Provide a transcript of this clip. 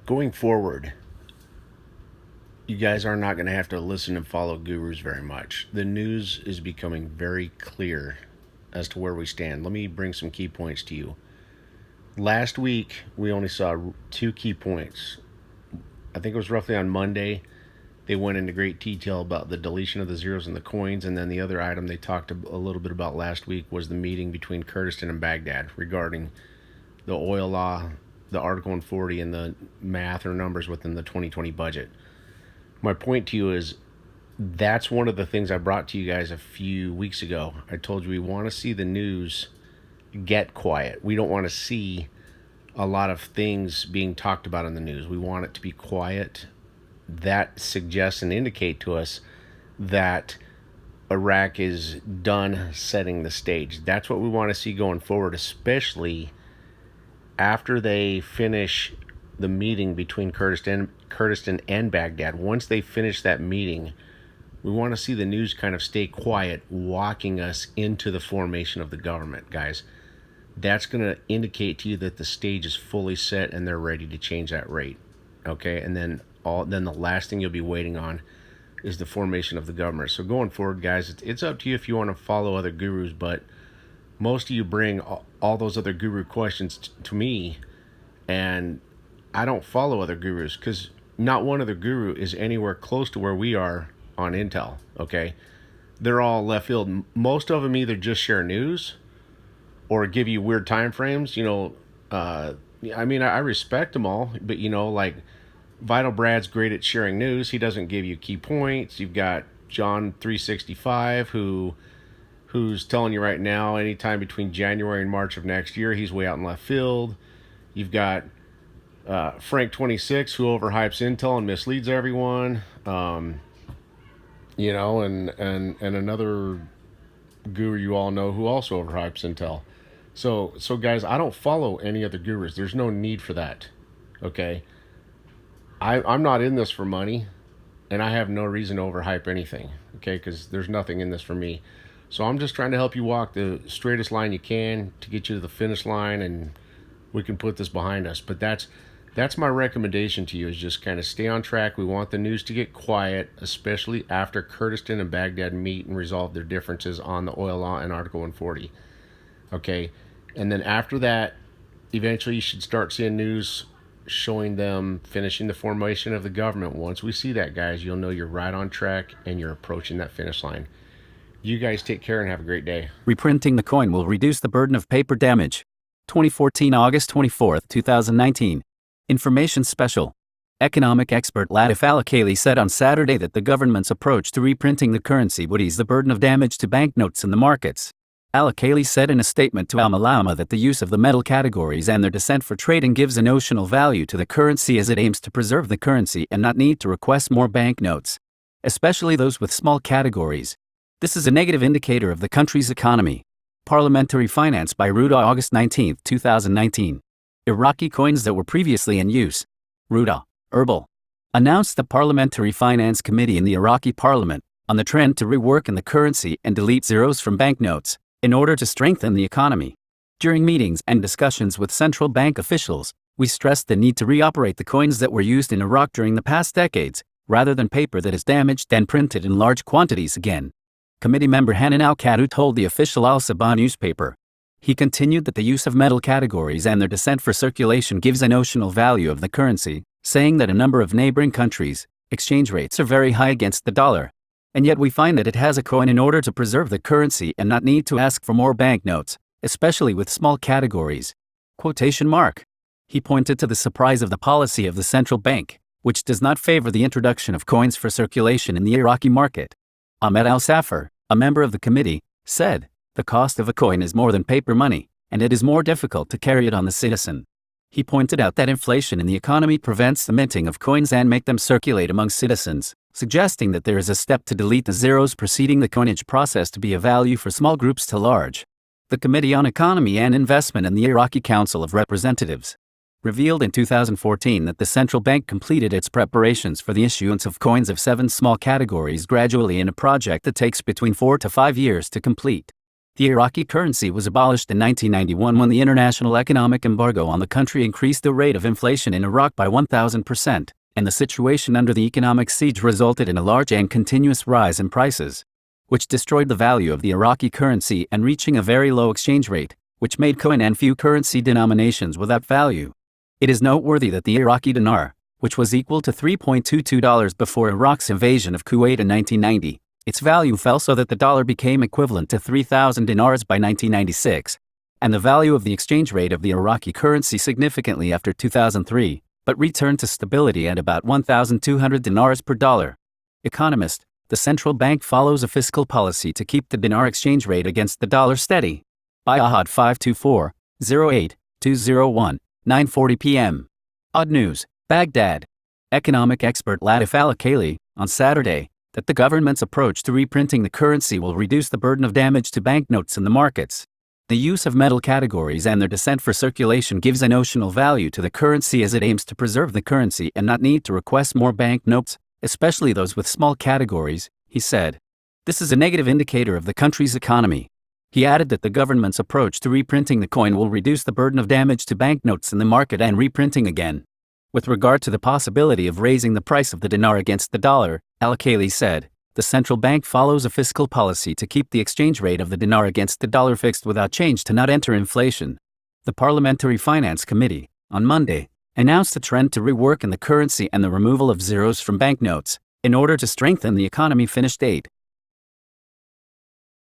Going forward, you guys are not going to have to listen and follow gurus very much. The news is becoming very clear as to where we stand. Let me bring some key points to you. Last week, we only saw two key points. I think it was roughly on Monday. They went into great detail about the deletion of the zeros and the coins, and then the other item they talked a little bit about last week was the meeting between Kurdistan and Baghdad regarding the oil law, the Article 140, and the math or numbers within the 2020 budget. My point to you is that's one of the things I brought to you guys a few weeks ago. I told you we want to see the news get quiet. We don't want to see a lot of things being talked about in the news. We want it to be quiet. That suggests and indicate to us that Iraq is done setting the stage. That's what we want to see going forward, especially after they finish the meeting between Kurdistan and Baghdad. Once they finish that meeting, we want to see the news kind of stay quiet, walking us into the formation of the government, guys. That's going to indicate to you that the stage is fully set and they're ready to change that rate. Okay, and then the last thing you'll be waiting on is the formation of the government. So going forward, guys, it's up to you if you want to follow other gurus, but most of you bring all those other guru questions to me, and I don't follow other gurus because not one other guru is anywhere close to where we are on Intel. Okay, they're all left field. Most of them either just share news or give you weird time frames. I respect them all, but like Vital Brad's great at sharing news. He doesn't give you key points. You've got John 365 who's telling you right now anytime between January and March of next year he's way out in left field. You've got Frank 26 who overhypes Intel and misleads everyone. And another guru you all know who also overhypes Intel. So guys, I don't follow any other gurus. There's no need for that. Okay. I'm not in this for money, and I have no reason to overhype anything. Okay, because there's nothing in this for me. So I'm just trying to help you walk the straightest line you can to get you to the finish line, and we can put this behind us. But that's my recommendation to you, is just kind of stay on track. We want the news to get quiet, especially after Kurdistan and Baghdad meet and resolve their differences on the oil law and Article 140. Okay, and then after that, eventually you should start seeing news showing them finishing the formation of the government. Once we see that, guys, you'll know you're right on track and you're approaching that finish line. You guys take care and have a great day. Reprinting the coin will reduce the burden of paper damage. 2014 August 24, 2019. Information Special. Economic expert Latif Al-Khaili said on Saturday that the government's approach to reprinting the currency would ease the burden of damage to banknotes in the markets. Al-Khaili said in a statement to Al-Malama that the use of the metal categories and their descent for trading gives a notional value to the currency as it aims to preserve the currency and not need to request more banknotes, especially those with small categories. This is a negative indicator of the country's economy. Parliamentary Finance by Ruda, August 19, 2019. Iraqi coins that were previously in use. Ruda, Erbil, announced the Parliamentary Finance Committee in the Iraqi Parliament on the trend to rework in the currency and delete zeros from banknotes in order to strengthen the economy. During meetings and discussions with central bank officials, we stressed the need to reoperate the coins that were used in Iraq during the past decades, rather than paper that is damaged and printed in large quantities again. Committee member Hanan Al-Kaddu told the official Al-Sabah newspaper. He continued that the use of metal categories and their descent for circulation gives a notional value of the currency, saying that a number of neighboring countries' exchange rates are very high against the dollar. And yet we find that it has a coin in order to preserve the currency and not need to ask for more banknotes, especially with small categories. Quotation mark. He pointed to the surprise of the policy of the central bank, which does not favor the introduction of coins for circulation in the Iraqi market. Ahmed Al-Safar, a member of the committee, said, "The cost of a coin is more than paper money, and it is more difficult to carry it on the citizen." He pointed out that inflation in the economy prevents the minting of coins and make them circulate among citizens, suggesting that there is a step to delete the zeros preceding the coinage process to be of value for small groups to large. The Committee on Economy and Investment in the Iraqi Council of Representatives revealed in 2014 that the central bank completed its preparations for the issuance of coins of 7 small categories gradually in a project that takes between 4 to 5 years to complete. The Iraqi currency was abolished in 1991 when the international economic embargo on the country increased the rate of inflation in Iraq by 1,000%, and the situation under the economic siege resulted in a large and continuous rise in prices, which destroyed the value of the Iraqi currency and reaching a very low exchange rate, which made coin and few currency denominations without value. It is noteworthy that the Iraqi dinar, which was equal to $3.22 before Iraq's invasion of Kuwait in 1990, its value fell so that the dollar became equivalent to 3,000 dinars by 1996, and the value of the exchange rate of the Iraqi currency significantly after 2003, but returned to stability at about 1,200 dinars per dollar. Economist: the central bank follows a fiscal policy to keep the dinar exchange rate against the dollar steady. By Ahad 524-08-201, 9:40 p.m. Odd News, Baghdad. Economic expert Latif Al-Khaili, on Saturday, that the government's approach to reprinting the currency will reduce the burden of damage to banknotes in the markets. The use of metal categories and their descent for circulation gives a notional value to the currency as it aims to preserve the currency and not need to request more banknotes, especially those with small categories, he said. This is a negative indicator of the country's economy. He added that the government's approach to reprinting the coin will reduce the burden of damage to banknotes in the market and reprinting again. With regard to the possibility of raising the price of the dinar against the dollar, Al-Khaili said, the central bank follows a fiscal policy to keep the exchange rate of the dinar against the dollar fixed without change to not enter inflation. The Parliamentary Finance Committee, on Monday, announced a trend to rework in the currency and the removal of zeros from banknotes, in order to strengthen the economy. Finished 8.